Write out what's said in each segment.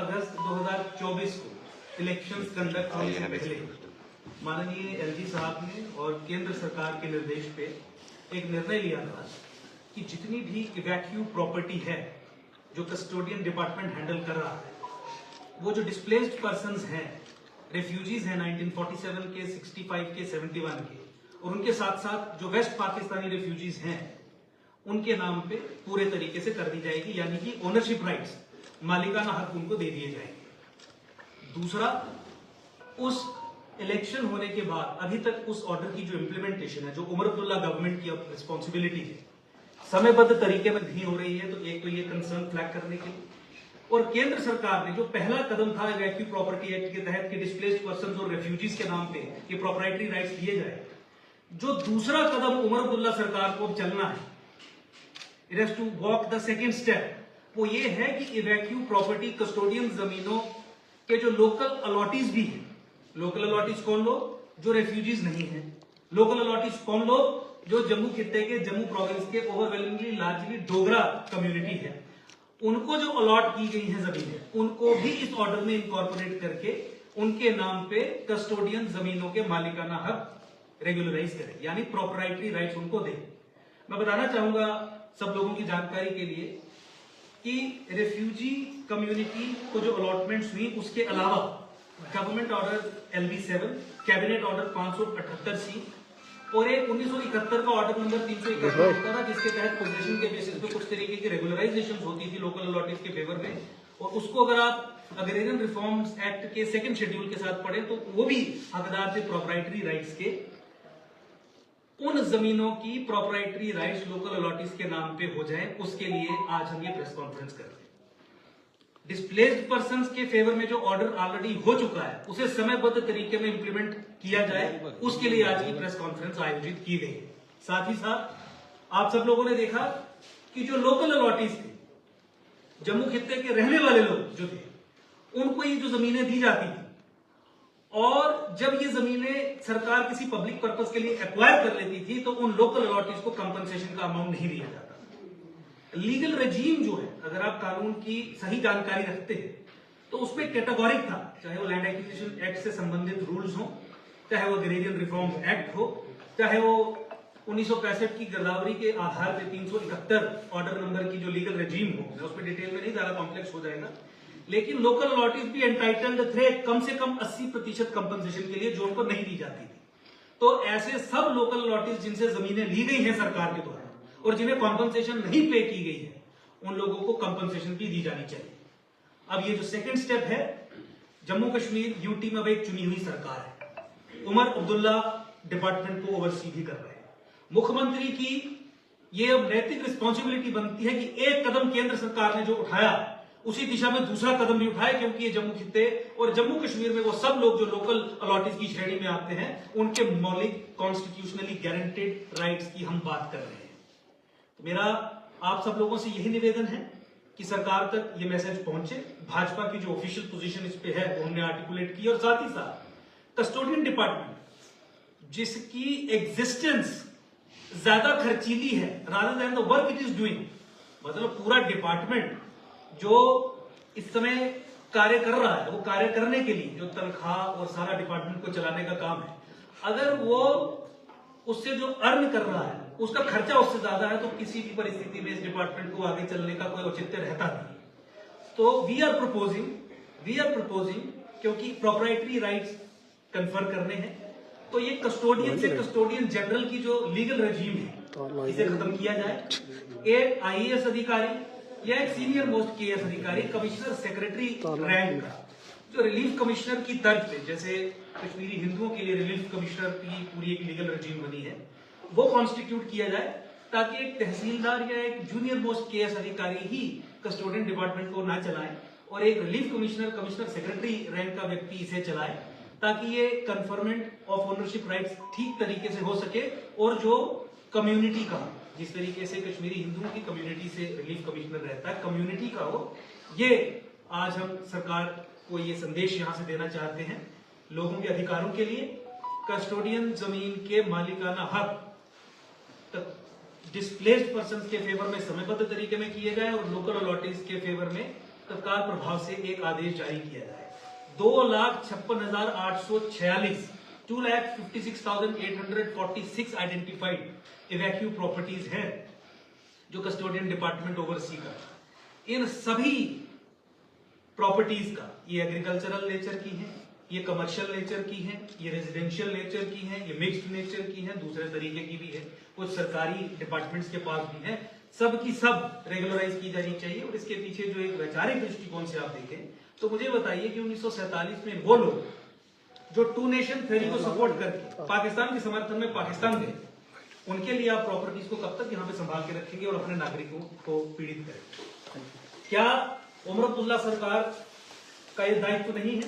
अगस्त 2024 को elections conduct होने से पहले माननीय एलजी साहब ने और केंद्र सरकार के निर्देश पे एक निर्णय लिया था कि जितनी भी इवैक्यू प्रॉपर्टी है जो कस्टोडियन डिपार्टमेंट हैंडल कर रहा है, वो जो डिस्प्लेस्ड पर्संस हैं, रेफ्यूजीज हैं 1947 के, 65 के, 71 के, और उनके साथ साथ जो वेस्ट पाकिस्तानी रेफ्यूजीज हैं उनके नाम पे पूरे तरीके से कर दी जाएगी, यानी कि ओनरशिप राइट्स, मालिकाना हक उनको दे दिए जाएंगे। दूसरा, उस इलेक्शन होने के बाद अभी तक उस ऑर्डर की जो इम्प्लीमेंटेशन है, जो उमर अब्दुल्ला गवर्नमेंट की अब रिस्पॉन्सिबिलिटी है, समयबद्ध तरीके में नहीं हो रही है। तो एक तो ये कंसर्न फ्लैग करने के लिए, और केंद्र सरकार ने जो पहला कदम था इवैक्यू प्रॉपर्टी एक्ट के तहत कि डिस्प्लेस्ड पर्संस और रेफ्यूजीज के नाम पे ये प्रॉपर्टी राइट्स दिए जाए, जो दूसरा कदम उमर अब्दुल्ला सरकार को चलना है, it has to walk the second step, वो ये है कि इवैक्यू प्रॉपर्टी कस्टोडियन जमीनों के जो लोकल अलॉटीज भी हैं, लोकल अलॉटीज कौन लोग? जो रेफ्यूजीज नहीं है। लोकल अलॉटीज कौन लोग? जो जम्मू खित्ते के, जम्मू प्रोविंस के ओवरवेलमिंगली लार्जली डोगरा कम्युनिटी है, उनको जो अलॉट की गई है जमीनें, उनको भी इस ऑर्डर में इनकॉर्पोरेट करके उनके नाम पे कस्टोडियन जमीनों के मालिकाना हक रेगुलराइज करें, यानी प्रॉपर्टी राइट्स उनको दें। मैं बताना चाहूंगा सब लोगों की जानकारी के लिए कि रेफ्यूजी कम्युनिटी को जो अलॉटमेंट्स हुई, उसके अलावा government order LB7, cabinet order 578C और एक 1971 का ऑर्डर नंबर 371 होता था, जिसके तहत पोजीशन के बेसिस पे कुछ तरीके की रेगुलराइजेशन होती थी लोकल अलॉटीज के फेवर में। और उसको अगर आप अग्रेरियन रिफॉर्म्स एक्ट के सेकंड शेड्यूल के साथ पढ़े तो वो भी हकदार थे प्रॉपर्टी राइट्स के। उन जमीनों की प्रॉपर्टी राइट्स लोकल अलॉटीज के नाम पे हो जाए, उसके लिए आज हम ये प्रेस कॉन्फ्रेंस कर रहे हैं। डिस्प्लेस्ड पर्संस के फेवर में जो ऑर्डर ऑलरेडी हो चुका है, उसे समयबद्ध तरीके में इंप्लीमेंट किया जाए, उसके लिए आज की प्रेस कॉन्फ्रेंस आयोजित की गई है। साथ ही साथ आप सब लोगों ने देखा कि जो लोकल अलॉटीज थे, जम्मू खित्ते के रहने वाले लोग जो थे, उनको ये जो जमीनें दी जाती थी, और जब ये जमीनें सरकार किसी पब्लिक पर्पस के लिए एक्वायर कर लेती थी, तो उन लोकल अलॉटीज को कंपनसेशन का अमाउंट नहीं दिया जाता। लीगल रेजीम जो है, अगर आप कानून की सही जानकारी रखते हैं तो उसमें कैटेगोरिक था, चाहे वो लैंड एक्विजिशन एक्ट से संबंधित रूल्स हो, चाहे वो अग्रेरियन रिफॉर्म्स एक्ट हो, चाहे वो 1965 की गिरदावरी के आधार पे 371 ऑर्डर नंबर की जो लीगल रेजीम हो। मैं उसमें डिटेल में नहीं, ज्यादा कॉम्प्लेक्स हो जाएगा, लेकिन लोकल अलॉटीज भी एंटाइटल्ड थे कम से कम 80% कंपनसेशन के लिए, जो उनको नहीं दी जाती थी। तो ऐसे सब लोकल अलॉटीज जिनसे जमीनें ली गई हैं सरकार के द्वारा और जिन्हें कॉम्पनसेशन नहीं पे की गई है, उन लोगों को कॉम्पनसेशन भी दी जानी चाहिए। अब ये जो सेकंड स्टेप है, जम्मू कश्मीर यूटी में अब एक चुनी हुई सरकार है, उमर अब्दुल्ला डिपार्टमेंट को ओवरसी भी कर रहे हैं। मुख्यमंत्री की ये अब नैतिक रिस्पॉन्सिबिलिटी बनती है कि एक कदम केंद्र सरकार ने जो उठाया, उसी दिशा में दूसरा कदम भी उठाए, क्योंकि ये जम्मू खित्ते और जम्मू कश्मीर में वो सब लोग जो लोकल अलॉटीज की श्रेणी में आते हैं, उनके मौलिक कॉन्स्टिट्यूशनली गारंटेड राइट्स की हम बात कर रहे हैं। तो मेरा आप सब लोगों से यही निवेदन है कि सरकार तक ये मैसेज पहुंचे। भाजपा की जो ऑफिशियल पोजीशन इस पे है वो हमने आर्टिकुलेट की, और साथ ही साथ कस्टोडियन डिपार्टमेंट जिसकी एग्जिस्टेंस ज्यादा खर्चीली है rather than the work it is doing, मतलब पूरा डिपार्टमेंट जो इस समय कार्य कर रहा है, वो कार्य करने के लिए जो तनख्वाह और सारा डिपार्टमेंट को चलाने का काम है, अगर वो उससे जो अर्न कर रहा है उसका खर्चा उससे ज्यादा है, तो किसी भी परिस्थिति में इस डिपार्टमेंट को आगे चलने का कोई औचित्य रहता नहीं। तो वी आर प्रपोजिंग क्योंकि प्रॉपर्टी राइट्स कन्फर करने हैं, तो ये कस्टोडियन से कस्टोडियन जनरल की जो लीगल रेजीम है, इसे खत्म किया जाए। एक IAS अधिकारी या एक सीनियर मोस्ट KS अधिकारी, कमिश्नर सेक्रेटरी रैंक का, जो रिलीफ कमिश्नर की तर्ज पे, जैसे कश्मीरी हिंदुओं के लिए रिलीफ कमिश्नर की पूरी एक लीगल रेजीम बनी है, वो कॉन्स्टिट्यूट किया जाए, ताकि एक तहसीलदार या एक जूनियर मोस्ट KS अधिकारी ही कस्टोडियन डिपार्टमेंट को ना चलाए और एक रिलीफ कमिश्नर सेक्रेटरी रैंक का व्यक्ति इसे चलाए, ताकि ये कन्फर्मेंट ऑफ ओनरशिप राइट्स ठीक तरीके से हो सके, और जो कम्युनिटी का, जिस तरीके से कश्मीरी हिंदुओं की कम्युनिटी से रिलीफ कमिश्नर रहता है, कम्युनिटी का हो। ये आज हम सरकार को ये संदेश यहां से देना चाहते हैं, लोगों के अधिकारों के लिए कस्टोडियन जमीन के मालिकाना हक डिस्प्लेस्ड पर्संस के फेवर में समयबद्ध तरीके में किए जाए और लोकल अलॉटीज के फेवर में तत्काल प्रभाव से एक आदेश जारी किया जाए। 2,56,846 2,56,846 आइडेंटिफाइड इवैक्यू प्रॉपर्टीज है जो कस्टोडियन डिपार्टमेंट ओवरसी कर। इन सभी प्रॉपर्टीज का, ये एग्रीकल्चरल नेचर की है, ये कमर्शियल नेचर की है, ये रेजिडेंशियल नेचर की है, ये मिक्स्ड नेचर की है, दूसरे तरीके की भी है, कुछ सरकारी डिपार्टमेंट्स के पास भी है, सब की सब रेगुलराइज की जानी चाहिए। और इसके पीछे जो एक वैचारिक दृष्टिकोण से आप देखें तो मुझे बताइए कि 1947 में वो लोग जो टू नेशन थ्योरी को सपोर्ट करके पाकिस्तान के समर्थन में पाकिस्तान गए, उनके लिए आप प्रॉपर्टीज को कब तक यहाँ पे संभाल के रखेंगे और अपने नागरिकों को पीड़ित करेंगे? क्या उमर अब्दुल्ला सरकार का यह दायित्व नहीं है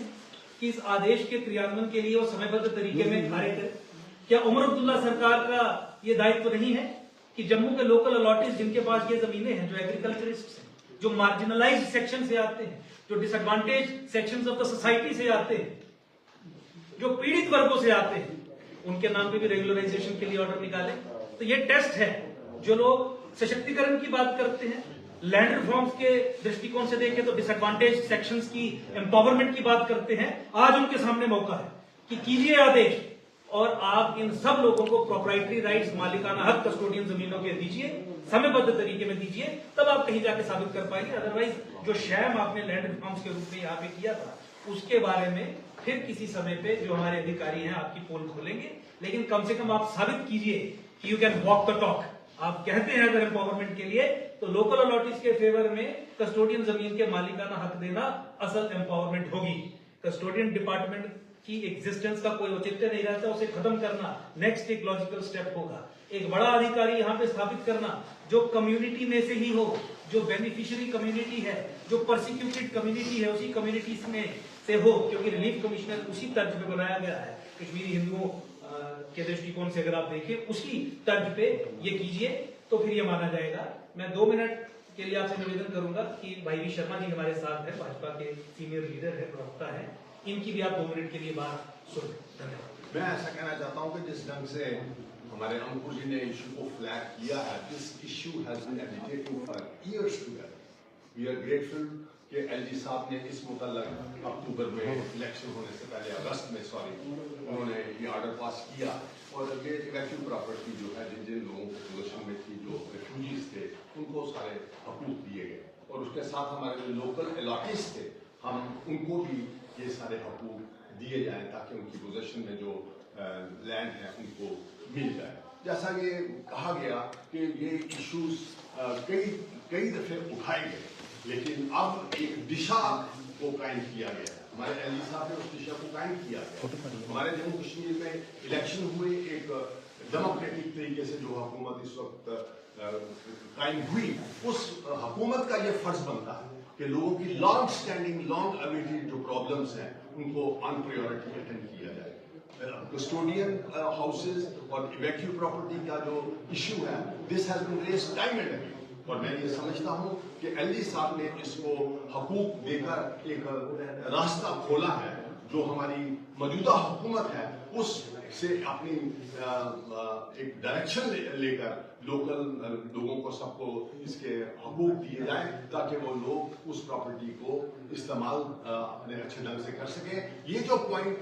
कि इस आदेश के क्रियान्वयन के लिए वो समयबद्ध तरीके में कार्य करे? क्या उमर अब्दुल्ला सरकार का यह दायित्व नहीं है कि जम्मू के लोकल अलॉटीज जिनके पास ये जमीनें हैं, जो एग्रीकल्चरिस्ट हैं, जो मार्जिनलाइज्ड सेक्शन से आते हैं, जो disadvantage sections of the society से आते हैं, जो पीड़ित वर्गों से आते हैं, उनके नाम पे भी रेगुलराइजेशन के लिए ऑर्डर निकाले? तो ये टेस्ट है। जो लोग सशक्तिकरण की बात करते हैं, लैंड रिफॉर्म्स के दृष्टिकोण से देखें तो डिसएडवांटेज सेक्शंस की एम्पावरमेंट की बात करते हैं, आज उनके सामने मौका है कि कीजिए आदेश और आप इन सब लोगों को प्रोप्राइटरी राइट्स, मालिकाना हक कस्टोडियन जमीनों के दीजिए, समयबद्ध तरीके में दीजिए, तब आप कहीं जाके साबित कर पाएंगे। अदरवाइज जो शैम आपने लैंड रिफॉर्म्स के रूप में यहाँ पे किया था, उसके बारे में फिर किसी समय पे जो हमारे अधिकारी हैं आपकी पोल खोलेंगे, लेकिन कम से कम आप साबित कीजिए कि you can walk the talk. आप कहते हैं अगर एम्पावरमेंट के लिए, तो लोकल अलॉटीज के फेवर में कस्टोडियन जमीन के मालिकाना हक देना असल एम्पावरमेंट होगी। कस्टोडियन डिपार्टमेंट की एग्जिस्टेंस का कोई औचित्य नहीं रहता, उसे खत्म करना नेक्स्ट एक लॉजिकल स्टेप होगा। एक बड़ा अधिकारी यहाँ पे स्थापित करना जो कम्युनिटी में से ही हो, जो बेनिफिशियरी कम्युनिटी है, जो परसिक्यूटेड कम्युनिटी है, उसी कम्युनिटी में से हो, क्योंकि रिलीफ कमिश्नर उसी तर्ज पे बनाया गया है। कश्मीरी हिंदुओं के दृष्टिकोण से अगर आप देखें, उसी तर्ज पे ये कीजिए तो फिर ये माना जाएगा। मैं 2 मिनट के लिए आपसे निवेदन करूंगा कि भाई वी शर्मा जी हमारे साथ है, भाजपा के सीनियर लीडर है, प्रवक्ता है, इनकी भी आप 2 मिनट के लिए बात सुन। धन्यवाद। मैं ऐसा कहना चाहता हूं कि जिस ढंग से हमारे अंकुर जी ने इशू को फ्लैग किया है, this issue has been agitating for years together. We are grateful कि एलजी साहब ने इस मुतल्लक अक्टूबर में इलेक्शन होने से पहले, अगस्त में उन्होंने ये ऑर्डर पास किया और ये इवैक्यू प्रॉपर्टी जो है जिन जिन लोगों को पोजीशन में थी, जो रेफ्यूजीज थे, उनको सारे हकूक दिए गए और उसके साथ हमारे जो लोकल अलॉटीज थे, हम उनको भी ये सारे हकूक दिए जाएं ताकि उनकी पोजीशन में जो लैंड है उनको मिल जाए। जैसा ये कहा गया कि ये इश्यूज कई दफे उठाए गए, लेकिन अब एक दिशा को कायम किया गया है। हमारे एलजी साहब ने उस दिशा को कायम किया गया। हमारे जम्मू कश्मीर में इलेक्शन हुए, एक डेमोक्रेटिक तरीके से जो हुकूमत इस वक्त कायम हुई, उस हुकूमत का ये फर्ज बनता है कि लोगों की लॉन्ग स्टैंडिंग, लॉन्ग अवेटेड जो प्रॉब्लम्स हैं उनको ऑन प्रायोरिटी अटेंड किया जाए। कस्टोडियन हाउसेज और इवैक्यू प्रॉपर्टी का जो इशू है, this has been raised time and again, और मैं ये समझता हूं कि एलजी साहब ने इसको हकूक देकर एक रास्ता खोला है। जो हमारी मौजूदा हुकूमत है उस से अपनी एक डायरेक्शन लेकर लोकल लोगों को सबको इसके हकूक दिए जाए ताकि वो लोग उस प्रॉपर्टी को इस्तेमाल अपने अच्छे ढंग से कर सके। ये जो पॉइंट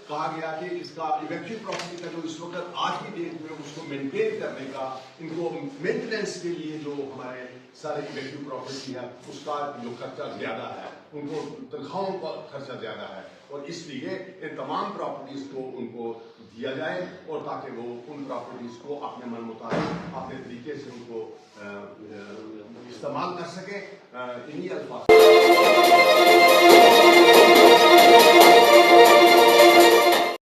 कहा गया कि इसका इवैक्यू प्रॉपर्टी का जो इस वक्त आज की डेट में उसको मेंटेन करने का, इनको मेंटेनेंस के लिए जो हमारे सारे इवैक्यू प्रॉपर्टी है उसका जो खर्चा ज्यादा है, उनको तनख्वाहों का खर्चा ज्यादा है, और इसलिए इन तमाम प्रॉपर्टीज को उनको दिया जाए और ताकि वो उन प्रॉपर्टीज को अपने मन मुताबिक अपने तरीके से उनको इस्तेमाल कर सके। इन्हीं अल्फाज